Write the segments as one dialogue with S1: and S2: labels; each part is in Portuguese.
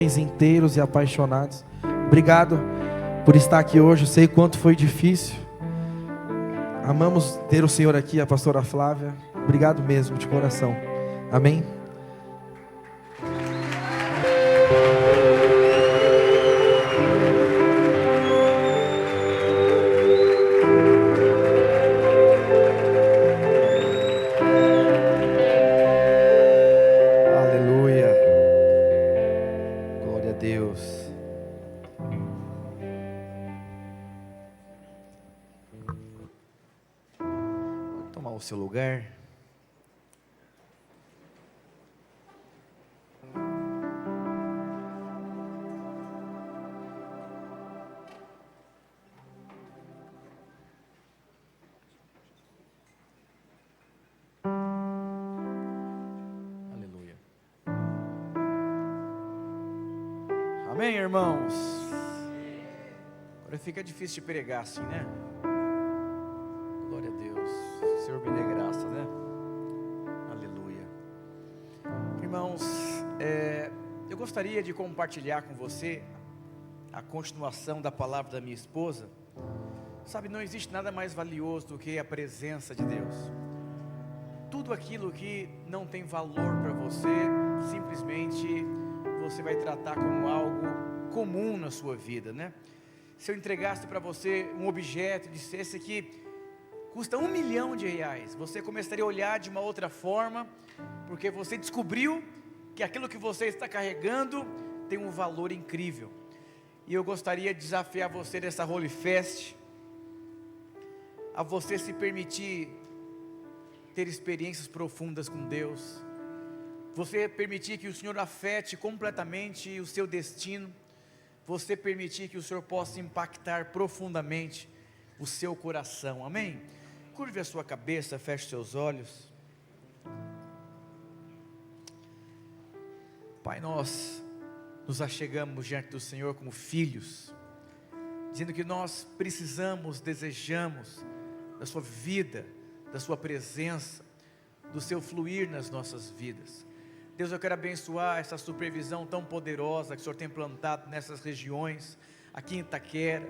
S1: inteiros e apaixonados. Obrigado por estar aqui hoje. Eu sei quanto foi difícil. Amamos ter o Senhor aqui, a pastora Flávia. Obrigado mesmo, de coração. Amém. Aleluia. Glória a Deus. Pode tomar o seu lugar. Aleluia. Amém, irmãos? Agora fica difícil de pregar assim, né? Glória a Deus. O Senhor me dê graça, né? Aleluia. Irmãos, eu gostaria de compartilhar com você a continuação da palavra da minha esposa. Sabe, não existe nada mais valioso do que a presença de Deus. Tudo aquilo que não tem valor para você, simplesmente você vai tratar como algo comum na sua vida, né? Se eu entregasse para você um objeto e dissesse que custa R$1 milhão, você começaria a olhar de uma outra forma, porque você descobriu que aquilo que você está carregando tem um valor incrível. E eu gostaria de desafiar você nessa Holy Fest, a você se permitir ter experiências profundas com Deus, você permitir que o Senhor afete completamente o seu destino, você permitir que o Senhor possa impactar profundamente o seu coração, amém? Curve a sua cabeça, feche seus olhos. Pai, nós nos achegamos diante do Senhor como filhos, dizendo que nós precisamos, desejamos da sua vida, da sua presença, do seu fluir nas nossas vidas. Deus, eu quero abençoar essa supervisão tão poderosa que o Senhor tem plantado nessas regiões, aqui em Itaquera.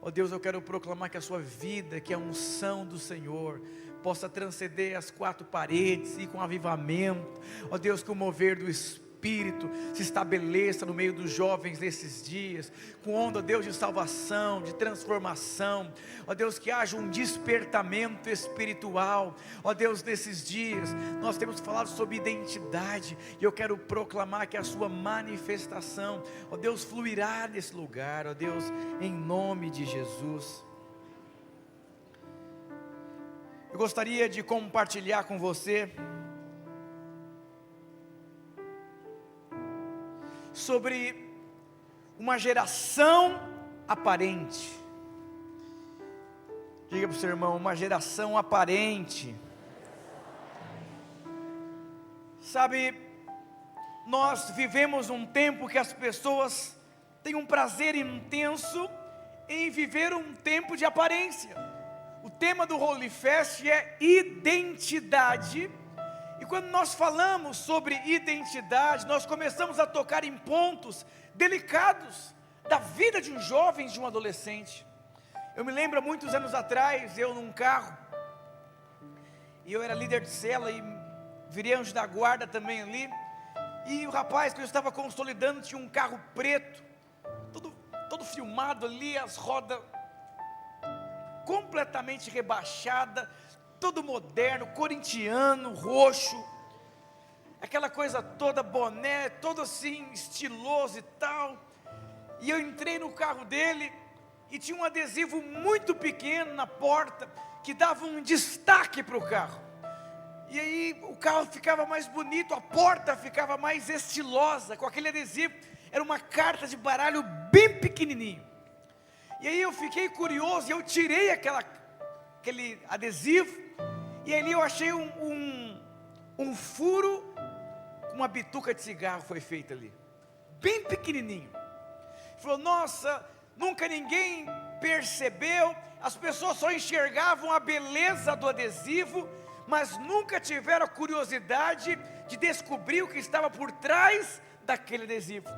S1: Ó Deus, eu quero proclamar que a sua vida, que a unção do Senhor possa transcender as quatro paredes e com avivamento. Ó Deus, que o mover do Espírito se estabeleça no meio dos jovens nesses dias, com onda, Deus, de salvação, de transformação. Ó Deus, que haja um despertamento espiritual. Ó Deus, nesses dias nós temos falado sobre identidade, e eu quero proclamar que a sua manifestação, ó Deus, fluirá nesse lugar, ó Deus, em nome de Jesus. Eu gostaria de compartilhar com você sobre uma geração aparente. Diga para o seu irmão, uma geração aparente. Sabe, nós vivemos um tempo que as pessoas têm um prazer intenso em viver um tempo de aparência. O tema do Holy Fest é identidade. E quando nós falamos sobre identidade, nós começamos a tocar em pontos delicados da vida de um jovem, de um adolescente. Eu me lembro, há muitos anos atrás, eu num carro, e eu era líder de cela e virei anjo da guarda também ali, e o rapaz que eu estava consolidando tinha um carro preto, todo filmado ali, as rodas completamente rebaixadas, todo moderno, corintiano, roxo, aquela coisa toda, boné, todo assim, estiloso e tal. E eu entrei no carro dele, e tinha um adesivo muito pequeno na porta, que dava um destaque para o carro. E aí o carro ficava mais bonito, a porta ficava mais estilosa, com aquele adesivo. Era uma carta de baralho bem pequenininho. E aí eu fiquei curioso, e eu tirei aquele adesivo, e ali eu achei um furo, com uma bituca de cigarro foi feita ali, bem pequenininho. Ele falou, nossa, nunca ninguém percebeu, as pessoas só enxergavam a beleza do adesivo, mas nunca tiveram a curiosidade de descobrir o que estava por trás daquele adesivo.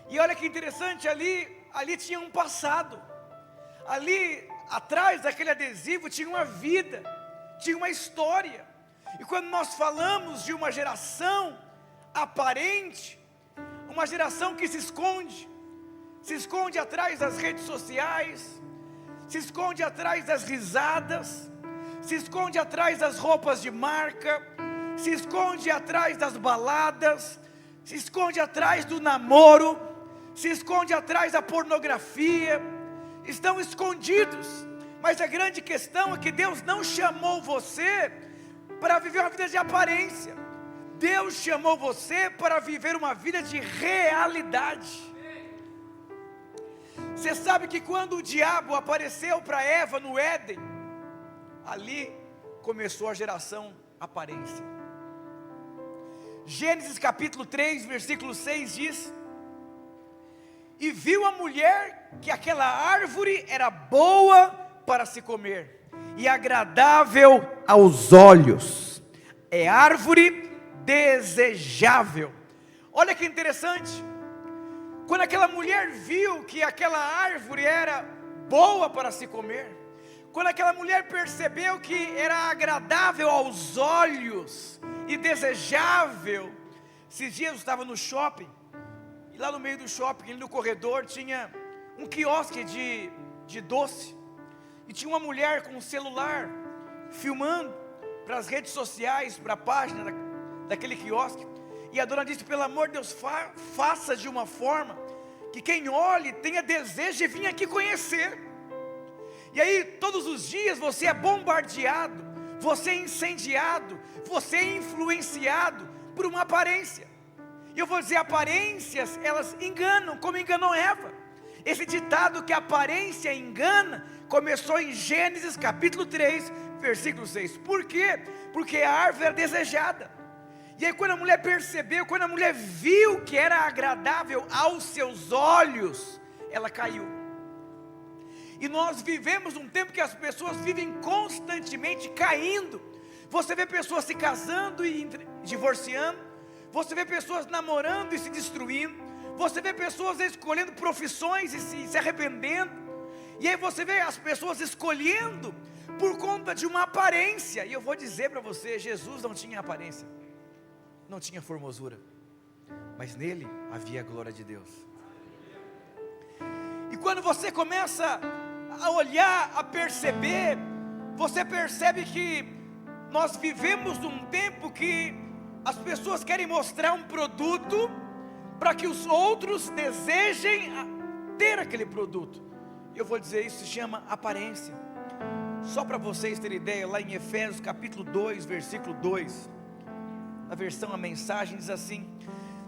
S1: E olha que interessante, ali tinha um passado. Ali atrás daquele adesivo tinha uma vida, tinha uma história. E quando nós falamos de uma geração aparente, uma geração que se esconde atrás das redes sociais, se esconde atrás das risadas, se esconde atrás das roupas de marca, se esconde atrás das baladas, se esconde atrás do namoro, se esconde atrás da pornografia, estão escondidos. Mas a grande questão é que Deus não chamou você para viver uma vida de aparência. Deus chamou você para viver uma vida de realidade. Você sabe que quando o diabo apareceu para Eva no Éden, ali começou a geração aparência. Gênesis capítulo 3, versículo 6 diz: e viu a mulher que aquela árvore era boa para se comer, e agradável aos olhos, é árvore desejável. Olha que interessante, quando aquela mulher viu que aquela árvore era boa para se comer, quando aquela mulher percebeu que era agradável aos olhos e desejável. Esses dias eu estava no shopping, e lá no meio do shopping, no corredor, tinha um quiosque de doce, e tinha uma mulher com um celular, filmando para as redes sociais, para a página daquele quiosque. E a dona disse: pelo amor de Deus, faça de uma forma que quem olhe tenha desejo de vir aqui conhecer. E aí todos os dias você é bombardeado, você é incendiado, você é influenciado por uma aparência. E eu vou dizer, aparências, elas enganam, como enganou Eva. Esse ditado que a aparência engana, começou em Gênesis capítulo 3, versículo 6. Por quê? Porque a árvore era desejada. E aí quando a mulher percebeu, quando a mulher viu que era agradável aos seus olhos, ela caiu. E nós vivemos um tempo que as pessoas vivem constantemente caindo. Você vê pessoas se casando e divorciando, você vê pessoas namorando e se destruindo, você vê pessoas escolhendo profissões e se arrependendo, e aí você vê as pessoas escolhendo por conta de uma aparência. E eu vou dizer para você, Jesus não tinha aparência, não tinha formosura, mas nele havia a glória de Deus. E quando você começa a olhar, a perceber, você percebe que nós vivemos num tempo que as pessoas querem mostrar um produto para que os outros desejem ter aquele produto. Eu vou dizer, isso se chama aparência. Só para vocês terem ideia, lá em Efésios capítulo 2, versículo 2, a versão, a mensagem diz assim: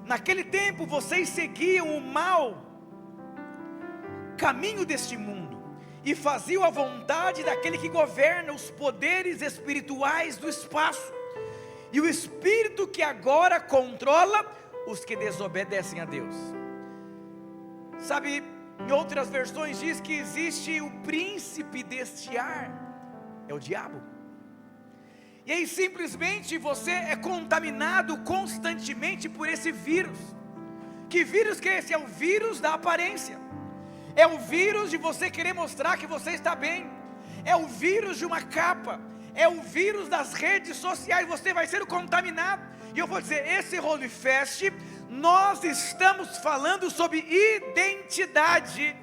S1: naquele tempo vocês seguiam o mau caminho deste mundo, e faziam a vontade daquele que governa os poderes espirituais do espaço, e o espírito que agora controla os que desobedecem a Deus. Sabe, em outras versões diz que existe o príncipe deste ar, é o diabo. E aí simplesmente você é contaminado constantemente por esse vírus. Que vírus que é esse? É o vírus da aparência. É o vírus de você querer mostrar que você está bem. É o vírus de uma capa. É o vírus das redes sociais. Você vai ser contaminado. E eu vou dizer, esse Holy Fest, nós estamos falando sobre identidade.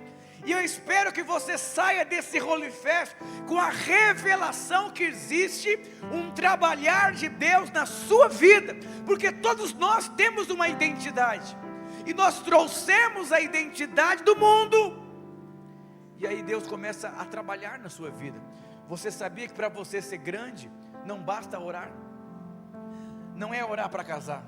S1: E eu espero que você saia desse Holy Fest com a revelação que existe um trabalhar de Deus na sua vida. Porque todos nós temos uma identidade. E nós trouxemos a identidade do mundo. E aí Deus começa a trabalhar na sua vida. Você sabia que para você ser grande, não basta orar? Não é orar para casar,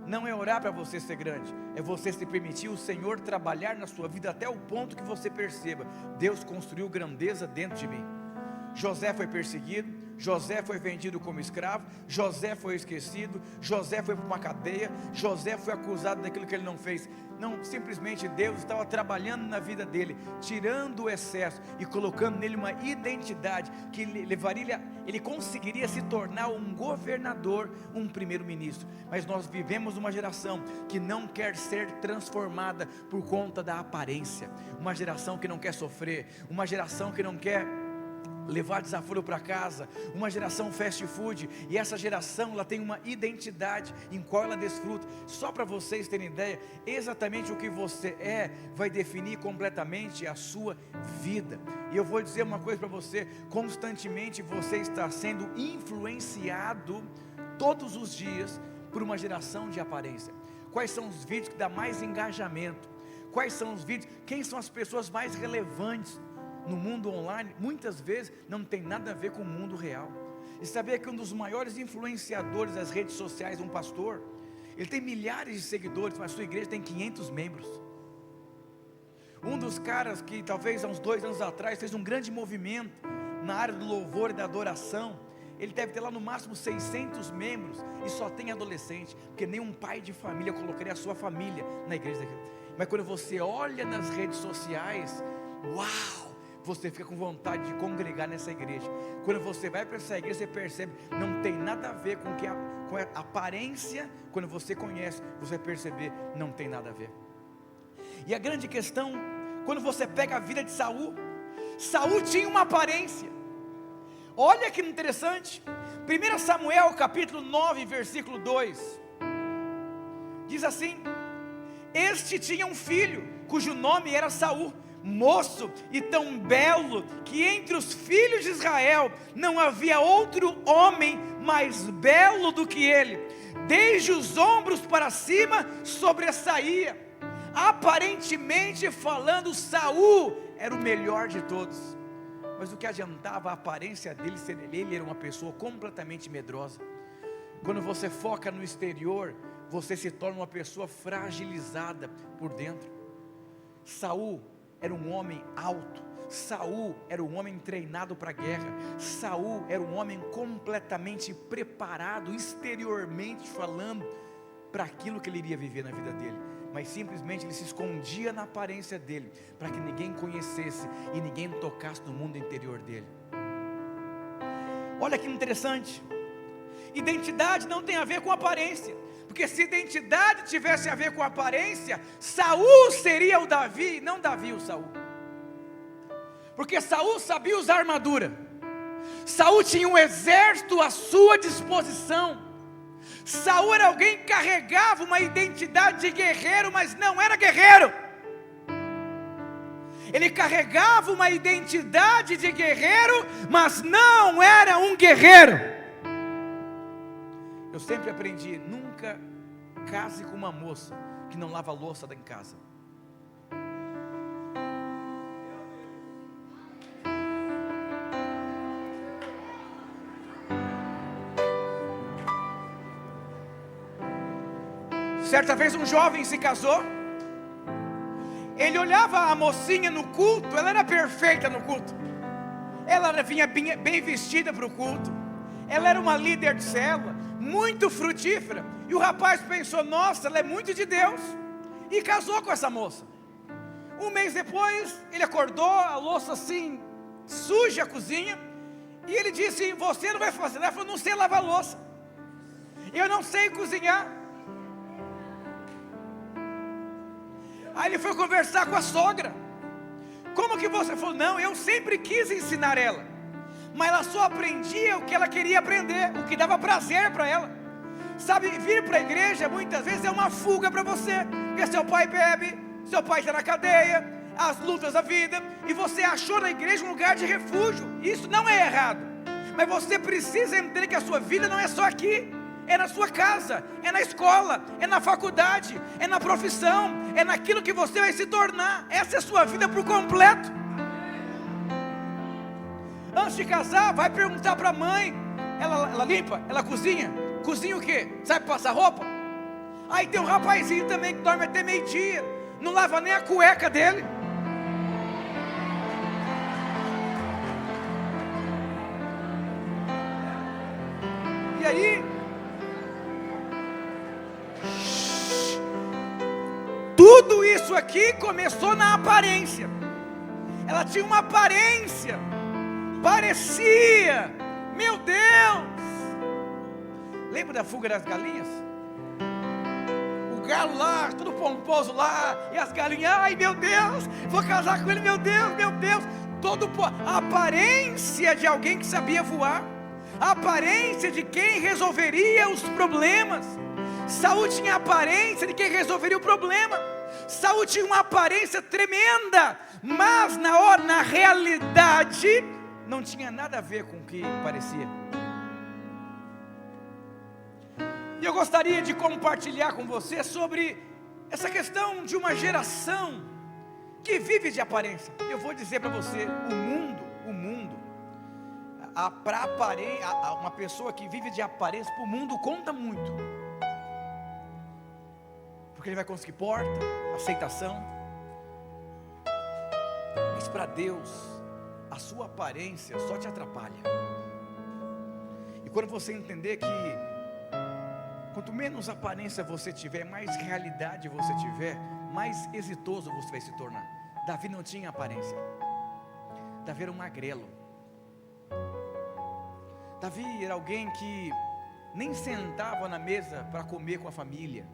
S1: não é orar para você ser grande, é você se permitir o Senhor trabalhar na sua vida até o ponto que você perceba: Deus construiu grandeza dentro de mim. José foi perseguido, José foi vendido como escravo, José foi esquecido, José foi para uma cadeia, José foi acusado daquilo que ele não fez. Não, simplesmente Deus estava trabalhando na vida dele, tirando o excesso e colocando nele uma identidade que ele conseguiria se tornar um governador, um primeiro-ministro. Mas nós vivemos uma geração que não quer ser transformada por conta da aparência, uma geração que não quer sofrer, uma geração que não quer levar desaforo para casa, uma geração fast food, e essa geração ela tem uma identidade em qual ela desfruta. Só para vocês terem ideia, exatamente o que você vai definir completamente a sua vida. E eu vou dizer uma coisa para você: constantemente você está sendo influenciado todos os dias por uma geração de aparência. Quais são os vídeos que dão mais engajamento? Quais são os vídeos? Quem são as pessoas mais relevantes no mundo online? Muitas vezes não tem nada a ver com o mundo real. E sabia que um dos maiores influenciadores das redes sociais, um pastor, ele tem milhares de seguidores, mas a sua igreja tem 500 membros. Um dos caras que talvez há uns 2 anos atrás fez um grande movimento na área do louvor e da adoração, ele deve ter lá no máximo 600 membros e só tem adolescente, porque nenhum pai de família colocaria a sua família na igreja. Mas quando você olha nas redes sociais, uau! Você fica com vontade de congregar nessa igreja. Quando você vai para essa igreja, você percebe, não tem nada a ver com a aparência. Quando você conhece, você vai perceber, não tem nada a ver. E a grande questão, quando você pega a vida de Saul, Saul tinha uma aparência. Olha que interessante, 1 Samuel capítulo 9, versículo 2, diz assim: este tinha um filho, cujo nome era Saul, moço e tão belo, que entre os filhos de Israel não havia outro homem mais belo do que ele. Desde os ombros para cima sobressaía. Aparentemente falando, Saul era o melhor de todos. Mas o que adiantava a aparência dele ser ele era uma pessoa completamente medrosa. Quando você foca no exterior, você se torna uma pessoa fragilizada por dentro. Saul era um homem alto, Saul era um homem treinado para a guerra, Saul era um homem completamente preparado, exteriormente falando, para aquilo que ele iria viver na vida dele. Mas simplesmente ele se escondia na aparência dele, para que ninguém conhecesse e ninguém tocasse no mundo interior dele. Olha que interessante, identidade não tem a ver com aparência, porque se identidade tivesse a ver com aparência, Saul seria o Davi, não Davi o Saul. Porque Saul sabia usar armadura, Saul tinha um exército à sua disposição, Saul era alguém que carregava uma identidade de guerreiro, mas não era guerreiro. Ele carregava uma identidade de guerreiro, mas não era um guerreiro. Eu sempre aprendi, nunca case com uma moça que não lava a louça em casa. Certa vez um jovem se casou. Ele olhava a mocinha no culto, ela era perfeita no culto. Ela vinha bem vestida para o culto. Ela era uma líder de célula, muito frutífera. E o rapaz pensou, nossa, ela é muito de Deus. E casou com essa moça. Um mês depois, ele acordou, a louça assim, suja a cozinha. E ele disse, você não vai fazer. Ela falou, não sei lavar louça. Eu não sei cozinhar. Aí ele foi conversar com a sogra. Como que você? Falou, não, eu sempre quis ensinar ela, mas ela só aprendia o que ela queria aprender, o que dava prazer para ela. Sabe, vir para a igreja muitas vezes é uma fuga para você, porque seu pai bebe, seu pai está na cadeia, as lutas da vida, e você achou na igreja um lugar de refúgio. Isso não é errado, mas você precisa entender que a sua vida não é só aqui. É na sua casa, é na escola, é na faculdade, é na profissão, é naquilo que você vai se tornar. Essa é a sua vida por completo. Antes de casar, vai perguntar para a mãe. Ela limpa, ela cozinha. Cozinha o quê? Sabe passar roupa? Aí tem um rapazinho também que dorme até meio-dia, não lava nem a cueca dele. Olha aí. Tudo isso aqui começou na aparência. Ela tinha uma aparência, parecia, meu Deus. Lembra da fuga das galinhas? O galo lá, tudo pomposo lá, e as galinhas, ai meu Deus, vou casar com ele, meu Deus, meu Deus. A aparência de alguém que sabia voar, a aparência de quem resolveria os problemas. Saul tinha a aparência de quem resolveria o problema. Saul tinha uma aparência tremenda, mas na realidade não tinha nada a ver com o que parecia. E eu gostaria de compartilhar com você sobre essa questão de uma geração que vive de aparência. Eu vou dizer para você, o mundo, uma pessoa que vive de aparência, para o mundo conta muito, porque ele vai conseguir porta, aceitação, mas para Deus, a sua aparência só te atrapalha. E quando você entender que quanto menos aparência você tiver, mais realidade você tiver, mais exitoso você vai se tornar. Davi não tinha aparência. Davi era um magrelo. Davi era alguém que nem sentava na mesa para comer com a família.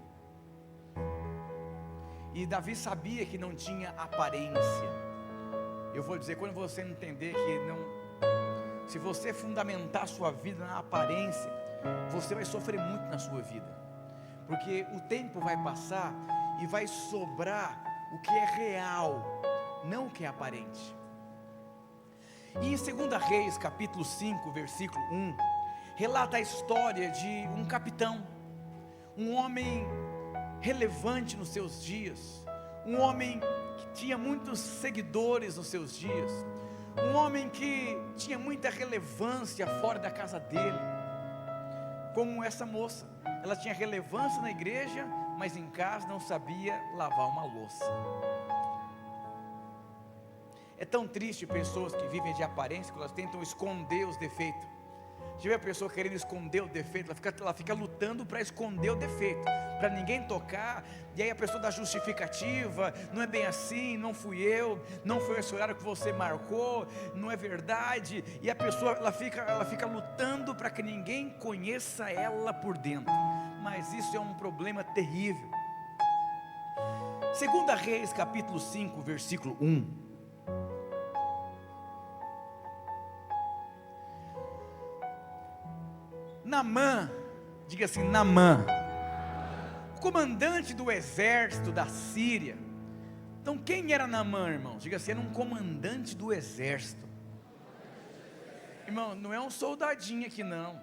S1: E Davi sabia que não tinha aparência. Eu vou dizer, quando você entender que não, se você fundamentar a sua vida na aparência, você vai sofrer muito na sua vida, porque o tempo vai passar e vai sobrar o que é real, não o que é aparente. E em 2 Reis capítulo 5 versículo 1 relata a história de um capitão, um homem relevante nos seus dias, um homem que tinha muitos seguidores nos seus dias, um homem que tinha muita relevância fora da casa dele. Como essa moça, ela tinha relevância na igreja, mas em casa não sabia lavar uma louça. É tão triste pessoas que vivem de aparência, que elas tentam esconder os defeitos. Já viu a pessoa querendo esconder o defeito? Ela fica lutando para esconder o defeito, para ninguém tocar. E aí a pessoa dá justificativa: não é bem assim, não fui eu, não foi esse horário que você marcou, não é verdade. E a pessoa ela fica lutando para que ninguém conheça ela por dentro. Mas isso é um problema terrível. 2 Reis capítulo 5 versículo 1. Naamã, diga assim, Naamã, o comandante do exército da Síria. Então quem era Naamã, irmão? Diga assim, era um comandante do exército. Irmão, não é um soldadinho aqui não,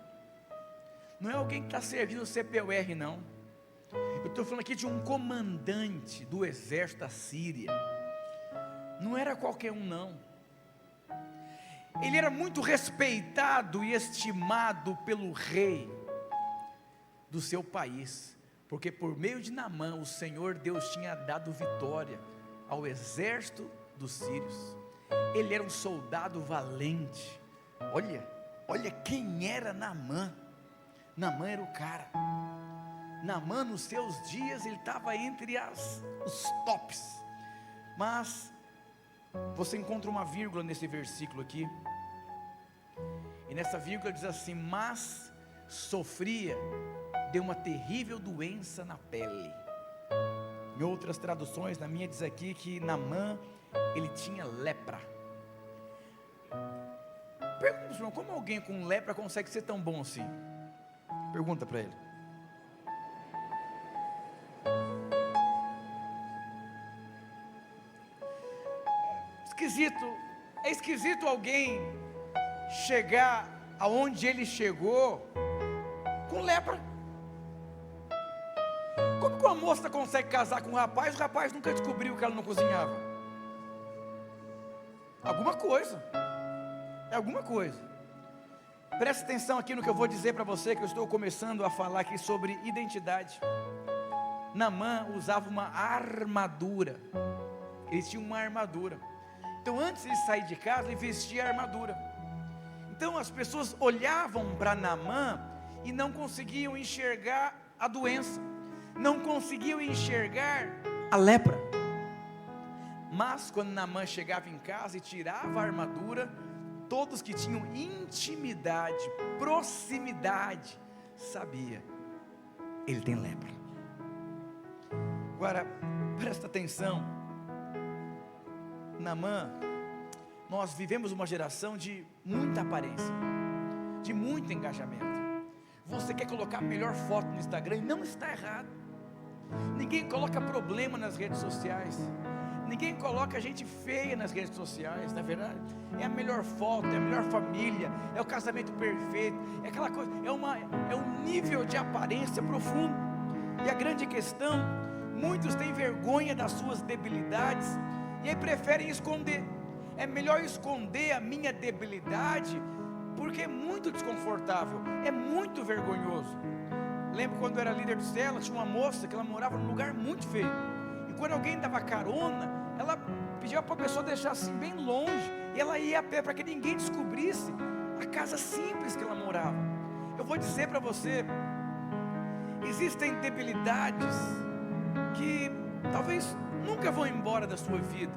S1: não é alguém que está servindo o CPUR não. Eu estou falando aqui de um comandante do exército da Síria. Não era qualquer um não. Ele era muito respeitado e estimado pelo rei do seu país, porque por meio de Naamã o Senhor Deus tinha dado vitória ao exército dos sírios. Ele era um soldado valente. Olha quem era Naamã. Naamã era o cara. Naamã nos seus dias ele estava entre os tops. Mas você encontra uma vírgula nesse versículo aqui, e nessa vírgula diz assim: mas sofria de uma terrível doença na pele. Em outras traduções, na minha diz aqui que Naamã, ele tinha lepra. Pergunta, irmão, como alguém com lepra consegue ser tão bom assim? Pergunta para ele. É esquisito alguém chegar aonde ele chegou com lepra. Como que uma moça consegue casar com um rapaz, o rapaz nunca descobriu que ela não cozinhava? Alguma coisa. É alguma coisa. Preste atenção aqui no que eu vou dizer para você, que eu estou começando a falar aqui sobre identidade. Naamã usava uma armadura. Ele tinha uma armadura. Então antes de sair de casa, ele vestia a armadura. Então as pessoas olhavam para Naamã e não conseguiam enxergar a doença, não conseguiam enxergar a lepra. Mas quando Naamã chegava em casa e tirava a armadura, todos que tinham intimidade, proximidade, sabia, ele tem lepra. Agora, presta atenção, Naamã, nós vivemos uma geração de muita aparência, de muito engajamento. Você quer colocar a melhor foto no Instagram e não está errado. Ninguém coloca problema nas redes sociais, ninguém coloca gente feia nas redes sociais, na verdade. É a melhor foto, é a melhor família, é o casamento perfeito, é aquela coisa, é um nível de aparência profundo. E a grande questão, muitos têm vergonha das suas debilidades e aí preferem esconder. É melhor esconder a minha debilidade, porque é muito desconfortável, é muito vergonhoso. Lembro quando eu era líder de célula, tinha uma moça que ela morava num lugar muito feio, e quando alguém dava carona, ela pedia para a pessoa deixar assim bem longe, e ela ia a pé para que ninguém descobrisse a casa simples que ela morava. Eu vou dizer para você, existem debilidades que talvez nunca vão embora da sua vida,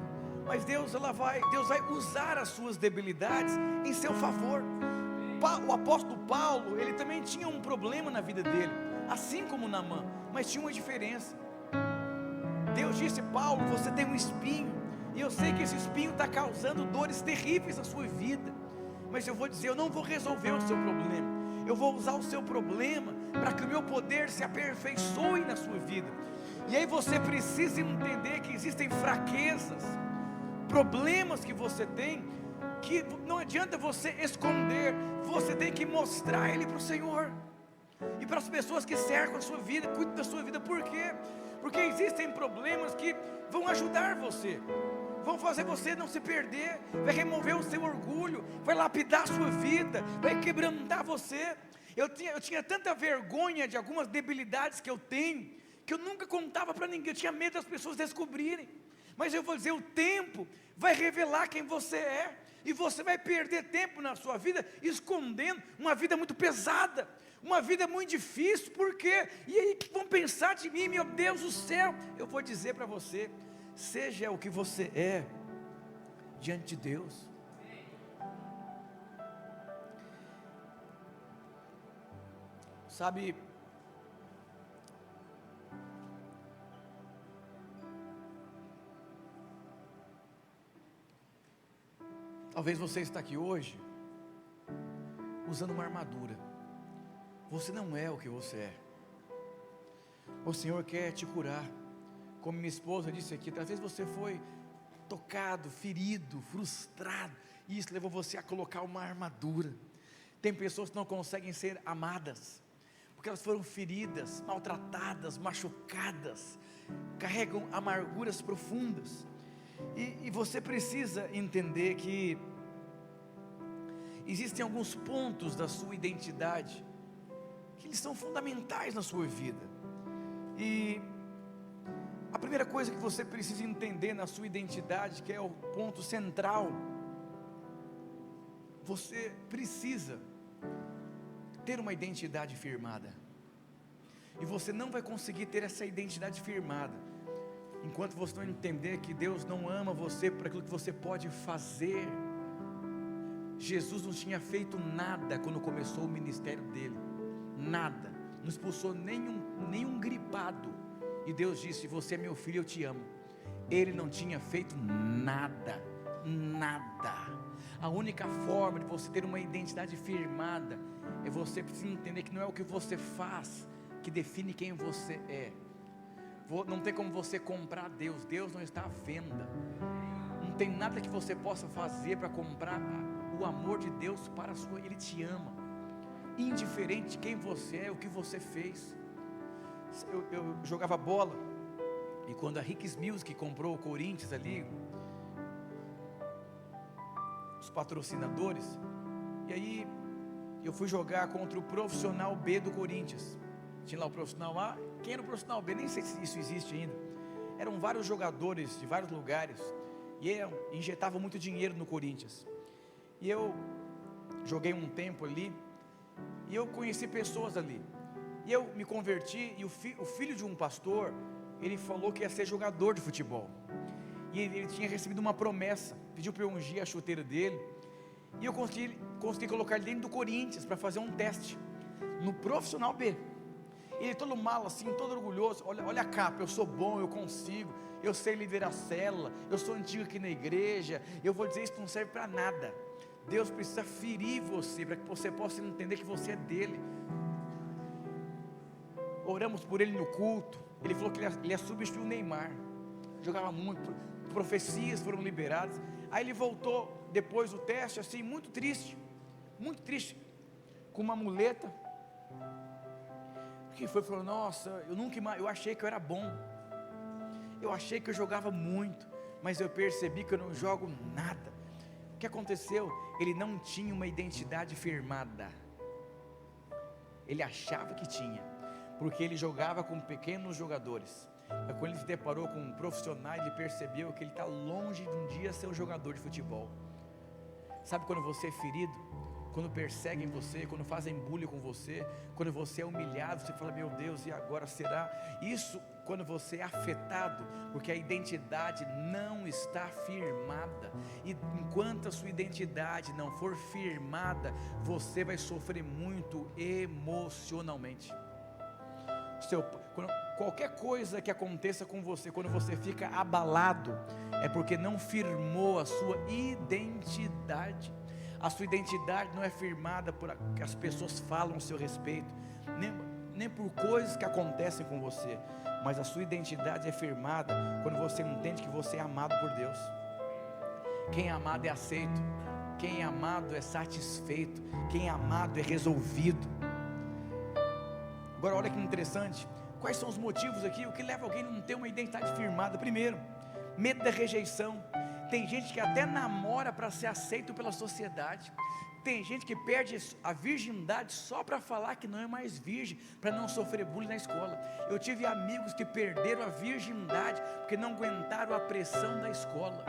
S1: mas Deus vai usar as suas debilidades em seu favor. O apóstolo Paulo, ele também tinha um problema na vida dele, assim como Naamã, mas tinha uma diferença. Deus disse: Paulo, você tem um espinho, e eu sei que esse espinho está causando dores terríveis na sua vida, mas eu vou dizer, eu não vou resolver o seu problema, eu vou usar o seu problema para que o meu poder se aperfeiçoe na sua vida. E aí você precisa entender que existem fraquezas, problemas que você tem, que não adianta você esconder, você tem que mostrar ele para o Senhor, e para as pessoas que cercam a sua vida, cuidam da sua vida. Por quê? Porque existem problemas que vão ajudar você, vão fazer você não se perder, vai remover o seu orgulho, vai lapidar a sua vida, vai quebrantar você. Eu tinha tanta vergonha de algumas debilidades que eu tenho, que eu nunca contava para ninguém, eu tinha medo das pessoas descobrirem. Mas eu vou dizer, o tempo vai revelar quem você é, e você vai perder tempo na sua vida escondendo uma vida muito pesada, uma vida muito difícil. Por quê? E aí vão pensar de mim, meu Deus do céu. Eu vou dizer para você, seja o que você é diante de Deus. Sabe, talvez você está aqui hoje usando uma armadura. Você não é o que você é. O Senhor quer te curar. Como minha esposa disse aqui, às vezes você foi tocado, ferido, frustrado, e isso levou você a colocar uma armadura. Tem pessoas que não conseguem ser amadas, porque elas foram feridas, maltratadas, machucadas, carregam amarguras profundas. E você precisa entender que existem alguns pontos da sua identidade que eles são fundamentais na sua vida. E a primeira coisa que você precisa entender na sua identidade, que é o ponto central, você precisa ter uma identidade firmada. E você não vai conseguir ter essa identidade firmada enquanto você não entender que Deus não ama você por aquilo que você pode fazer. Jesus não tinha feito nada quando começou o ministério dele, nada, não expulsou nenhum gripado, e Deus disse: você é meu filho, eu te amo. Ele não tinha feito nada. A única forma de você ter uma identidade firmada é você precisa entender que não é o que você faz que define quem você é. Não tem como você comprar Deus, Deus não está à venda. Não tem nada que você possa fazer para comprar o amor de Deus para a sua. Ele te ama, indiferente de quem você é, o que você fez. Eu jogava bola, e quando a Ricks Music comprou o Corinthians ali, os patrocinadores, e aí eu fui jogar contra o profissional B do Corinthians. Tinha lá o profissional A. Quem era o profissional B? Nem sei se isso existe ainda. Eram vários jogadores de vários lugares, e injetavam muito dinheiro no Corinthians. E eu joguei um tempo ali, E eu conheci pessoas ali. E eu me converti, e o filho de um pastor, ele falou que ia ser jogador de futebol. E ele tinha recebido uma promessa, pediu para eu ungir a chuteira dele. E eu consegui colocar ele dentro do Corinthians para fazer um teste no Profissional B. Ele todo mal assim, todo orgulhoso. Olha a capa, eu sou bom, eu consigo, eu sei liderar a célula, eu sou antigo aqui na igreja. Eu vou dizer, isso não serve para nada. Deus precisa ferir você, para que você possa entender que você é dele. Oramos por ele no culto. Ele falou que ele ia substituir o Neymar. Jogava muito, profecias foram liberadas. Aí ele voltou depois do teste assim, muito triste, com uma muleta. Que foi, falou, nossa, eu achei que eu era bom, eu achei que eu jogava muito, mas eu percebi que eu não jogo nada. O que aconteceu? Ele não tinha uma identidade firmada. Ele achava que tinha, porque ele jogava com pequenos jogadores. Mas quando ele se deparou com um profissional, ele percebeu que ele está longe de um dia ser um jogador de futebol. Sabe quando você é ferido? Quando perseguem você, quando fazem bullying com você, quando você é humilhado, você fala, meu Deus, e agora será? Isso quando você é afetado, porque a identidade não está firmada. E enquanto a sua identidade não for firmada, você vai sofrer muito emocionalmente. Qualquer coisa que aconteça com você, quando você fica abalado, é porque não firmou a sua identidade. A sua identidade não é firmada por que as pessoas falam a seu respeito, nem por coisas que acontecem com você, mas a sua identidade é firmada quando você entende que você é amado por Deus. Quem é amado é aceito, quem é amado é satisfeito, quem é amado é resolvido. Agora olha que interessante, quais são os motivos aqui, o que leva alguém a não ter uma identidade firmada? Primeiro, medo da rejeição. Tem gente que até namora para ser aceito pela sociedade. Tem gente que perde a virgindade só para falar que não é mais virgem, para não sofrer bullying na escola. Eu tive amigos que perderam a virgindade porque não aguentaram a pressão da escola.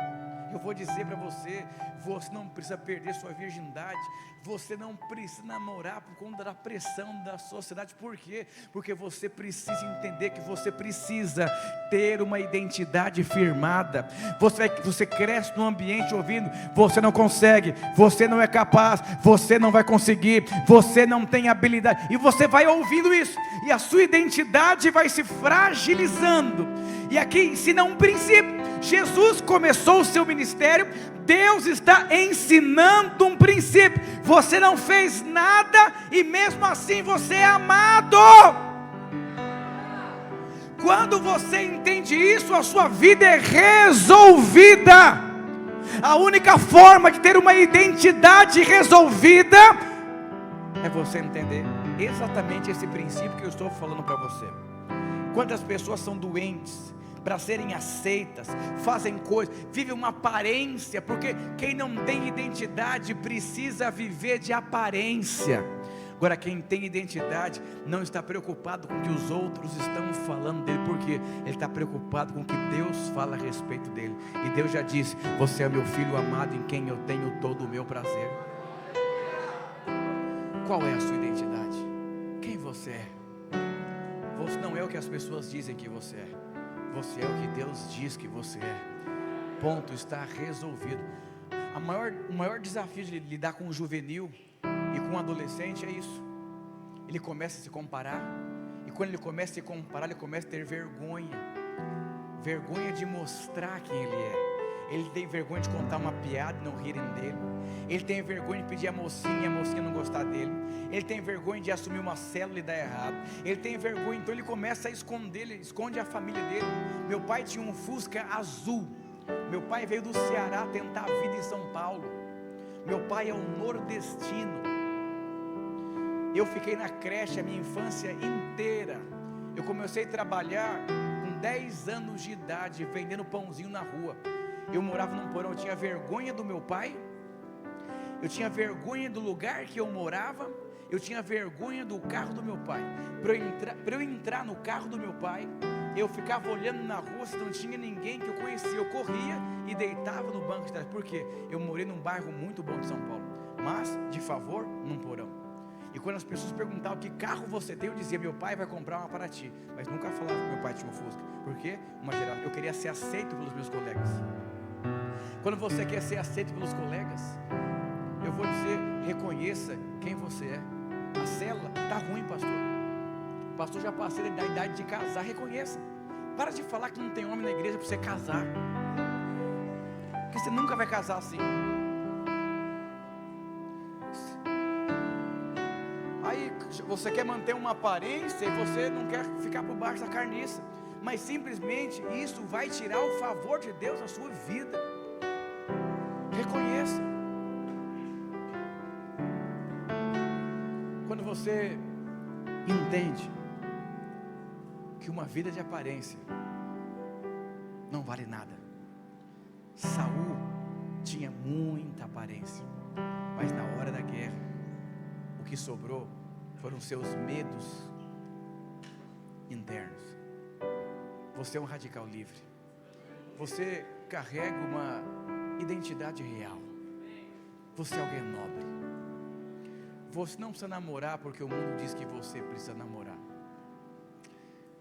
S1: Eu vou dizer para você, você não precisa perder sua virgindade, você não precisa namorar por conta da pressão da sociedade. Por quê? Porque você precisa entender que você precisa ter uma identidade firmada. Você cresce num ambiente ouvindo, você não consegue, você não é capaz, você não vai conseguir, você não tem habilidade, e você vai ouvindo isso, e a sua identidade vai se fragilizando. E aqui ensina um princípio. Jesus começou o seu ministério, Deus está ensinando um princípio. Você não fez nada e mesmo assim você é amado. Quando você entende isso, a sua vida é resolvida. A única forma de ter uma identidade resolvida é você entender exatamente esse princípio que eu estou falando para você. Quantas pessoas são doentes para serem aceitas, fazem coisas, vivem uma aparência, porque quem não tem identidade precisa viver de aparência. Agora quem tem identidade não está preocupado com o que os outros estão falando dele, porque ele está preocupado com o que Deus fala a respeito dele. E Deus já disse, você é meu filho amado em quem eu tenho todo o meu prazer. Qual é a sua identidade? Quem você é? Você não é o que as pessoas dizem que você é. Você é o que Deus diz que você é. Ponto, está resolvido. O maior desafio de lidar com o juvenil e com o adolescente é isso. Ele começa a se comparar. E quando ele começa a se comparar, ele começa a ter vergonha. Vergonha de mostrar quem ele é. Ele tem vergonha de contar uma piada e não rirem dele. Ele tem vergonha de pedir a mocinha não gostar dele. Ele tem vergonha de assumir uma célula e dar errado. Ele tem vergonha, então ele começa a esconder, ele esconde a família dele. Meu pai tinha um Fusca azul. Meu pai veio do Ceará tentar a vida em São Paulo. Meu pai é um nordestino. Eu fiquei na creche a minha infância inteira. Eu comecei a trabalhar com 10 anos de idade, vendendo pãozinho na rua. Eu morava num porão, eu tinha vergonha do meu pai, eu tinha vergonha do lugar que eu morava, eu tinha vergonha do carro do meu pai. Para eu entrar no carro do meu pai, eu ficava olhando na rua se não tinha ninguém que eu conhecia. Eu corria e deitava no banco de trás. Por quê? Eu morei num bairro muito bom de São Paulo, mas de favor, num porão. E quando as pessoas perguntavam que carro você tem, eu dizia: meu pai vai comprar uma para ti. Mas nunca falava que meu pai tinha um Fusca. Por quê? Eu queria ser aceito pelos meus colegas. Quando você quer ser aceito pelos colegas, eu vou dizer: reconheça quem você é. A célula está ruim, pastor. O pastor já passei da idade de casar. Reconheça. Para de falar que não tem homem na igreja para você casar, porque você nunca vai casar assim. Aí você quer manter uma aparência e você não quer ficar por baixo da carniça, mas simplesmente isso vai tirar o favor de Deus na sua vida. Reconheça. Quando você entende que uma vida de aparência não vale nada. Saul tinha muita aparência, mas na hora da guerra, o que sobrou foram seus medos internos. Você é um radical livre. Você carrega uma identidade real. Você é alguém nobre. Você não precisa namorar porque o mundo diz que você precisa namorar.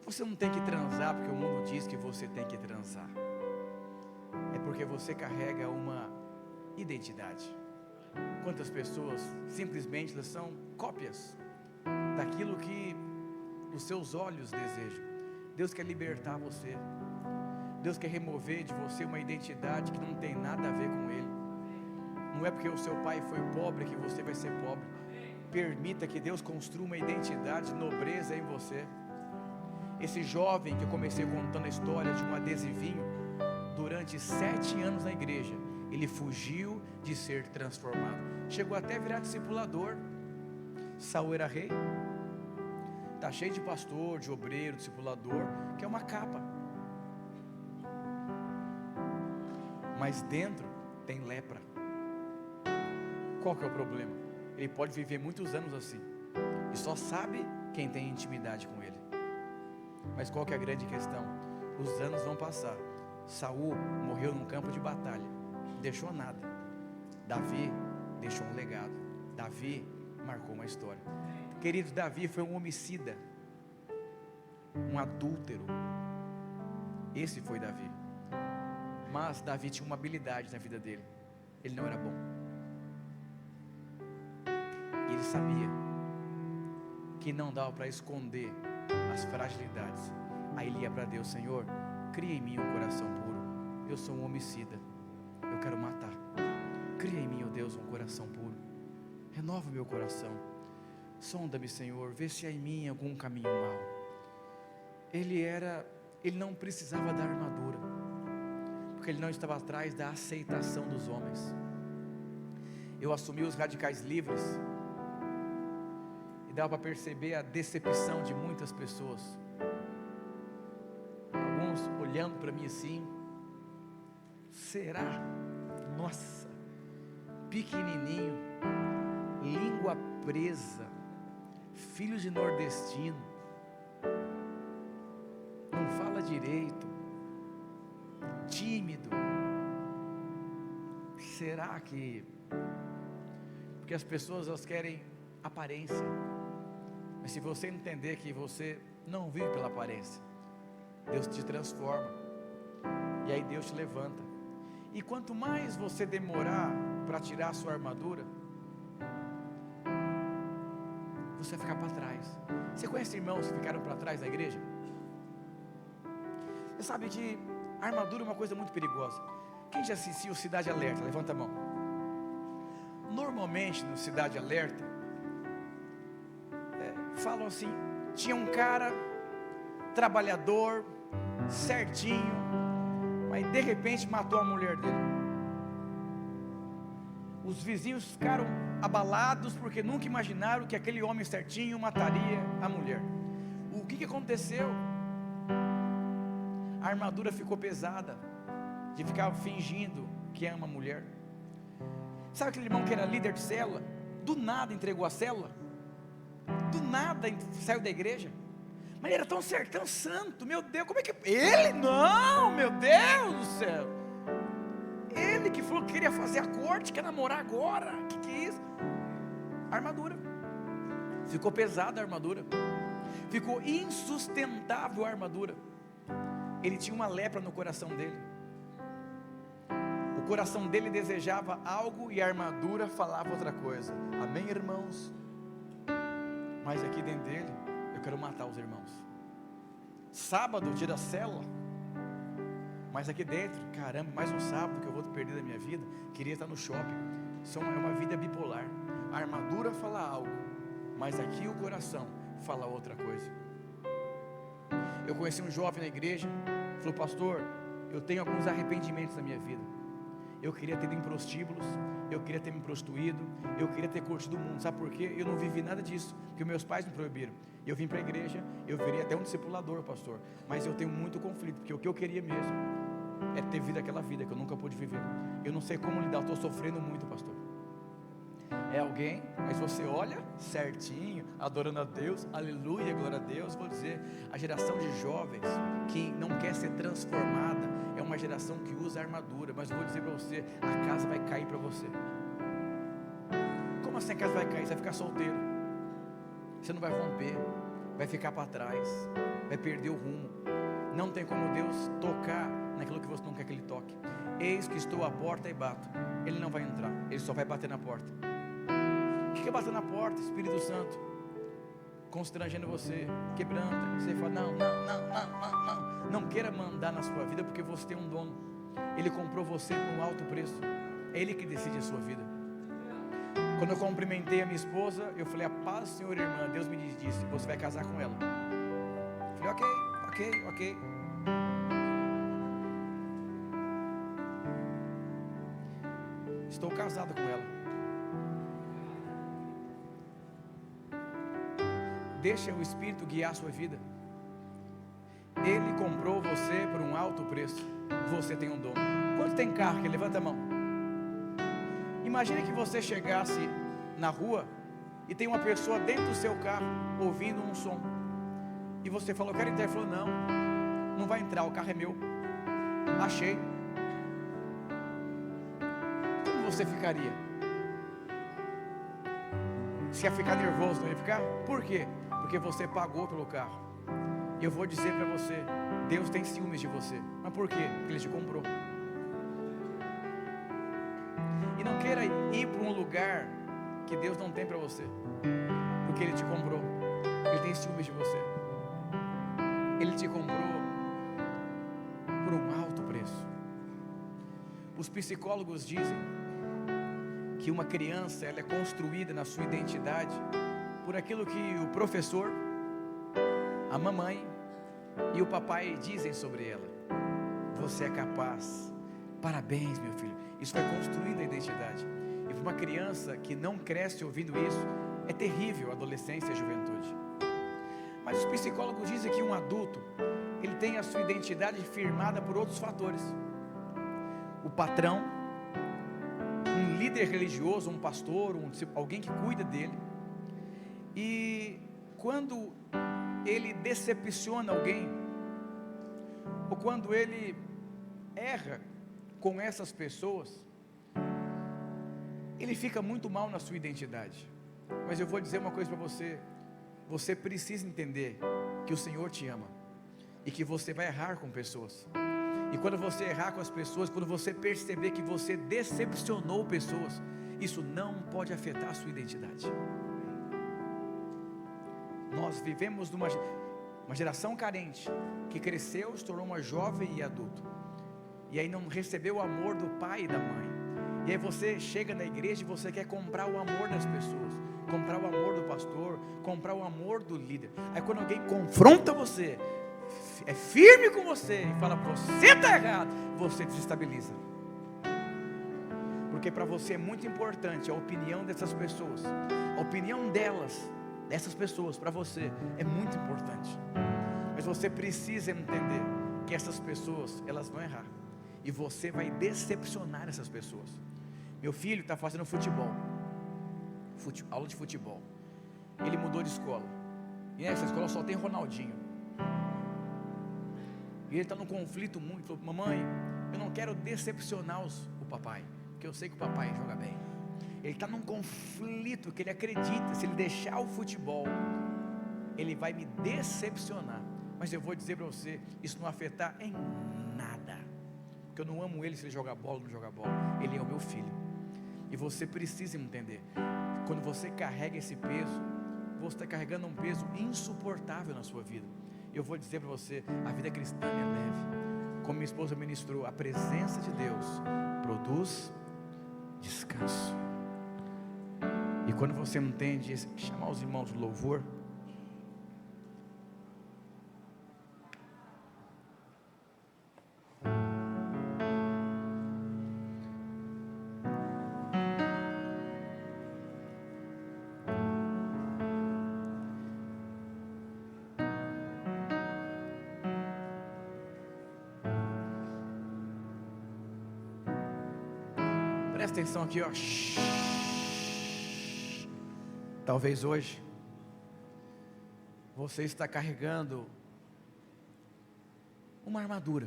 S1: Você não tem que transar porque o mundo diz que você tem que transar. É porque você carrega uma identidade. Quantas pessoas simplesmente elas são cópias daquilo que os seus olhos desejam. Deus quer libertar você. Deus quer remover de você uma identidade que não tem nada a ver com Ele. Não é porque o seu pai foi pobre que você vai ser pobre. Permita que Deus construa uma identidade de nobreza em você. Esse jovem que eu comecei contando a história de um adesivinho, durante 7 anos na igreja, ele fugiu de ser transformado. Chegou até a virar discipulador. Saul era rei. Está cheio de pastor, de obreiro, discipulador, que é uma capa. Mas dentro tem lepra. Qual que é o problema? Ele pode viver muitos anos assim, e só sabe quem tem intimidade com ele. Mas qual que é a grande questão? Os anos vão passar. Saul morreu num campo de batalha, não deixou nada. Davi deixou um legado. Davi marcou uma história. Queridos, Davi foi um homicida, um adúltero. Esse foi Davi. Mas Davi tinha uma habilidade na vida dele. Ele não era bom. E ele sabia que não dava para esconder as fragilidades. Aí ele ia para Deus: Senhor, cria em mim um coração puro. Eu sou um homicida, eu quero matar. Cria em mim, ó Deus, um coração puro. Renova o meu coração. Sonda-me, Senhor, vê se há em mim algum caminho mau. Ele não precisava da armadura, porque ele não estava atrás da aceitação dos homens. Eu assumi os radicais livres, e dava para perceber a decepção de muitas pessoas. Alguns olhando para mim assim: será? Nossa, pequenininho, língua presa, filho de nordestino, não fala direito, tímido. Será que... Porque as pessoas, elas querem aparência. Mas se você entender que você não vive pela aparência, Deus te transforma, e aí Deus te levanta. E quanto mais você demorar para tirar a sua armadura, você vai ficar para trás. Você conhece irmãos que ficaram para trás da igreja? Você sabe que a armadura é uma coisa muito perigosa. Quem já assistiu Cidade Alerta? Levanta a mão. Normalmente no Cidade Alerta falam assim: tinha um cara trabalhador, certinho, mas de repente matou a mulher dele. Os vizinhos ficaram abalados porque nunca imaginaram que aquele homem certinho mataria a mulher. O que aconteceu? A armadura ficou pesada, de ficar fingindo que ama a mulher. Sabe aquele irmão que era líder de célula? Do nada entregou a célula, do nada saiu da igreja. Mas ele era tão certo, tão santo, meu Deus, como é que... Ele? Não, meu Deus do céu. Ele que falou que queria fazer a corte, quer namorar agora. Que é isso? Armadura. ficou pesada a armadura, ficou insustentável a armadura. Ele tinha uma lepra no coração dele. O coração dele desejava algo e a armadura falava outra coisa. Amém, irmãos? Mas aqui dentro dele, eu quero matar os irmãos. Sábado, dia da célula, mas aqui dentro, caramba, mais um sábado que eu vou perder da minha vida. Queria estar no shopping. Isso é uma vida bipolar. A armadura fala algo, mas aqui o coração fala outra coisa. Eu conheci um jovem na igreja, falou: pastor, eu tenho alguns arrependimentos na minha vida. Eu queria ter ido em prostíbulos, eu queria ter me prostituído, eu queria ter curtido o mundo. Sabe por quê? Eu não vivi nada disso, porque meus pais me proibiram. Eu vim para a igreja, eu virei até um discipulador, pastor, mas eu tenho muito conflito, porque o que eu queria mesmo é ter vivido aquela vida que eu nunca pude viver. Eu não sei como lidar, eu estou sofrendo muito, pastor. É alguém, mas você olha certinho, adorando a Deus, aleluia, glória a Deus. Vou dizer, a geração de jovens que não quer ser transformada é uma geração que usa armadura. Mas eu vou dizer para você, a casa vai cair para você. Como assim a casa vai cair? Você vai ficar solteiro, você não vai romper, vai ficar para trás, vai perder o rumo. Não tem como Deus tocar naquilo que você não quer que Ele toque. Eis que estou à porta e bato. Ele não vai entrar, Ele só vai bater na porta. O que é bater na porta? Espírito Santo constrangendo você, quebrando. Você fala: não queira mandar na sua vida, porque você tem um dono. Ele comprou você por um alto preço. É Ele que decide a sua vida. Quando eu cumprimentei a minha esposa, eu falei: a paz, Senhor, irmã. Deus me disse: você vai casar com ela. Eu falei: ok. Estou casado com ela. Deixa o Espírito guiar a sua vida. Ele comprou você por um alto preço. Você tem um dom. Quanto tem carro aqui? Levanta a mão. Imagine que você chegasse na rua e tem uma pessoa dentro do seu carro ouvindo um som. E você falou: quero entrar. Ele falou: não vai entrar, o carro é meu. Achei. Como você ficaria? Você ia ficar nervoso, não ia ficar? Por quê? Porque você pagou pelo carro. E eu vou dizer para você, Deus tem ciúmes de você. Mas por quê? Porque Ele te comprou. E não queira ir para um lugar que Deus não tem para você, porque Ele te comprou. Ele tem ciúmes de você. Ele te comprou por um alto preço. Os psicólogos dizem que uma criança, ela é construída na sua identidade por aquilo que o professor, a mamãe e o papai dizem sobre ela. Você é capaz, parabéns, meu filho. Isso vai construindo a identidade. E para uma criança que não cresce ouvindo isso, é terrível a adolescência e a juventude. Mas os psicólogos dizem que um adulto, ele tem a sua identidade firmada por outros fatores. O patrão, um líder religioso, um pastor, alguém que cuida dele. E quando ele decepciona alguém, ou quando ele erra com essas pessoas, ele fica muito mal na sua identidade. Mas eu vou dizer uma coisa para você: você precisa entender que o Senhor te ama e que você vai errar com pessoas. E quando você errar com as pessoas, quando você perceber que você decepcionou pessoas, isso não pode afetar a sua identidade. Nós vivemos numa geração carente, que cresceu, se tornou uma jovem e adulto, e aí não recebeu o amor do pai e da mãe. E aí você chega na igreja e você quer comprar o amor das pessoas, comprar o amor do pastor, comprar o amor do líder. Aí quando alguém confronta você, é firme com você e fala: você está errado, você desestabiliza. Porque para você é muito importante a opinião dessas pessoas. A opinião dessas pessoas para você é muito importante. Mas você precisa entender que essas pessoas, elas vão errar, e você vai decepcionar essas pessoas. Meu filho está fazendo futebol, aula de futebol. Ele mudou de escola, e nessa escola só tem Ronaldinho. E ele está num conflito muito. Falou: mamãe, eu não quero decepcionar o papai, porque eu sei que o papai joga bem. ele está num conflito que ele acredita, se ele deixar o futebol, ele vai me decepcionar. Mas eu vou dizer para você, isso não afetar em nada, porque eu não amo ele se ele jogar bola ou não jogar bola. Ele é o meu filho, e você precisa entender, quando você carrega esse peso, você está carregando um peso insuportável na sua vida. Eu vou dizer para você, a vida cristã é leve. Como minha esposa ministrou, a presença de Deus produz descanso. E quando você entende, chamar os irmãos de louvor, presta atenção aqui, ó. Talvez hoje você está carregando uma armadura.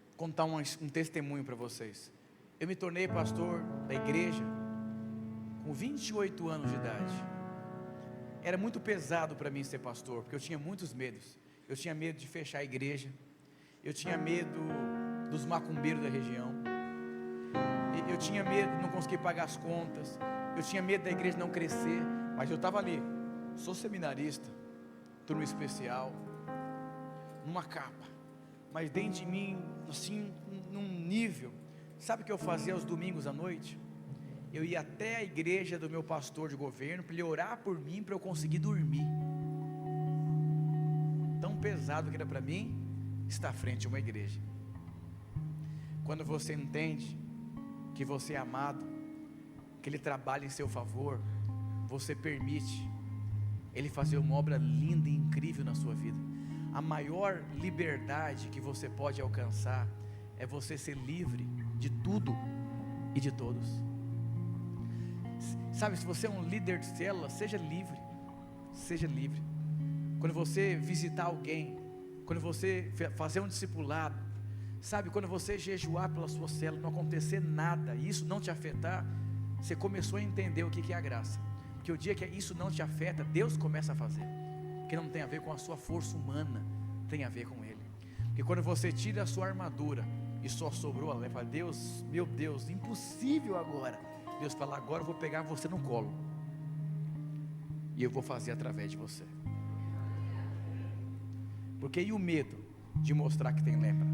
S1: Vou contar um testemunho para vocês. Eu me tornei pastor da igreja com 28 anos de idade. Era muito pesado para mim ser pastor, porque eu tinha muitos medos. Eu tinha medo de fechar a igreja, eu tinha medo dos macumbeiros da região, eu tinha medo de não conseguir pagar as contas, eu tinha medo da igreja não crescer. Mas eu estava ali, sou seminarista, turma especial, numa capa, mas dentro de mim, assim, num nível. Sabe o que eu fazia aos domingos à noite? Eu ia até a igreja do meu pastor de governo, para ele orar por mim, para eu conseguir dormir. Tão pesado que era para mim estar frente a uma igreja. Quando você entende que você é amado, que Ele trabalha em seu favor, você permite Ele fazer uma obra linda e incrível na sua vida. A maior liberdade que você pode alcançar é você ser livre de tudo e de todos. Sabe, se você é um líder de célula, seja livre. Seja livre. Quando você visitar alguém, quando você fazer um discipulado, sabe, quando você jejuar pela sua célula, não acontecer nada, e isso não te afetar, você começou a entender o que é a graça. Porque o dia que isso não te afeta, Deus começa a fazer, que não tem a ver com a sua força humana, tem a ver com Ele. Porque quando você tira a sua armadura e só sobrou a leve, fala: Deus, meu Deus, impossível agora. Deus fala: agora eu vou pegar você no colo, e eu vou fazer através de você. Porque e o medo de mostrar que tem lepra?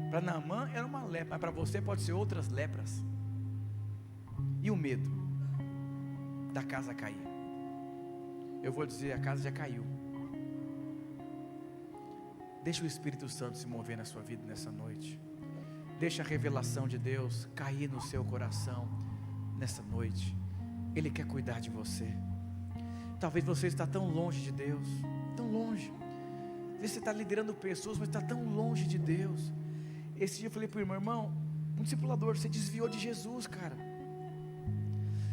S1: Para Naamã era uma lepra, mas para você pode ser outras lepras. E o medo da casa cair? Eu vou dizer, a casa já caiu. Deixa o Espírito Santo se mover na sua vida nessa noite. Deixa a revelação de Deus cair no seu coração nessa noite. Ele quer cuidar de você. Talvez você está tão longe de Deus, tão longe. Você está liderando pessoas, mas está tão longe de Deus. Esse dia eu falei para o irmão, um discipulador: você desviou de Jesus, cara.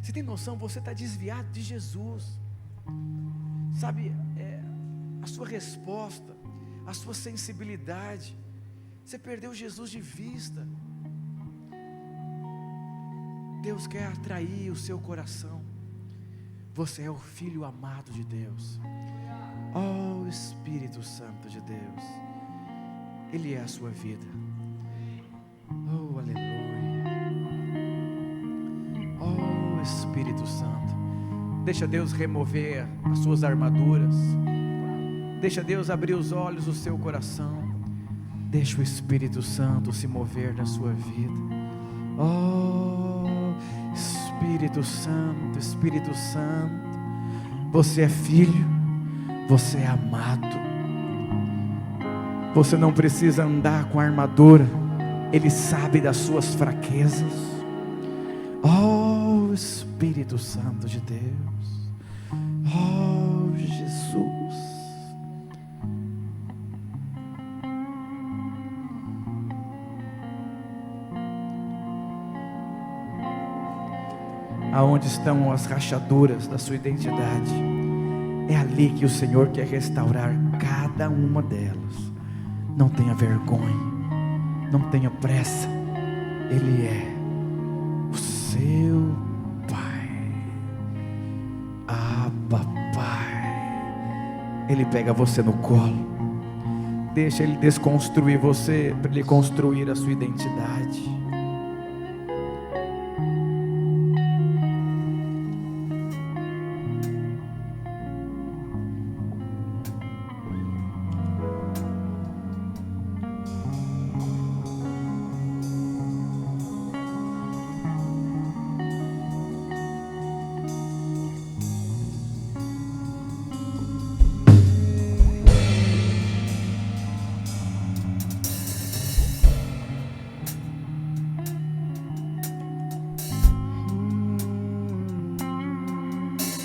S1: Você tem noção? Você está desviado de Jesus. Sabe, a sua resposta, a sua sensibilidade, você perdeu Jesus de vista. Deus quer atrair o seu coração. Você é o filho amado de Deus. Oh, Espírito Santo de Deus, Ele é a sua vida. Oh, aleluia. Oh, Espírito Santo, deixa Deus remover as suas armaduras. Deixa Deus abrir os olhos do seu coração. Deixa o Espírito Santo se mover na sua vida. Oh, Espírito Santo, Espírito Santo, você é filho, você é amado. Você não precisa andar com a armadura. Ele sabe das suas fraquezas. Oh, Espírito Santo de Deus. Oh, Jesus. Aonde estão as rachaduras da sua identidade? É ali que o Senhor quer restaurar cada uma delas. Não tenha vergonha, não tenha pressa. Ele é seu Pai. Abba, Pai. Ele pega você no colo. Deixa Ele desconstruir você, para Ele construir a sua identidade.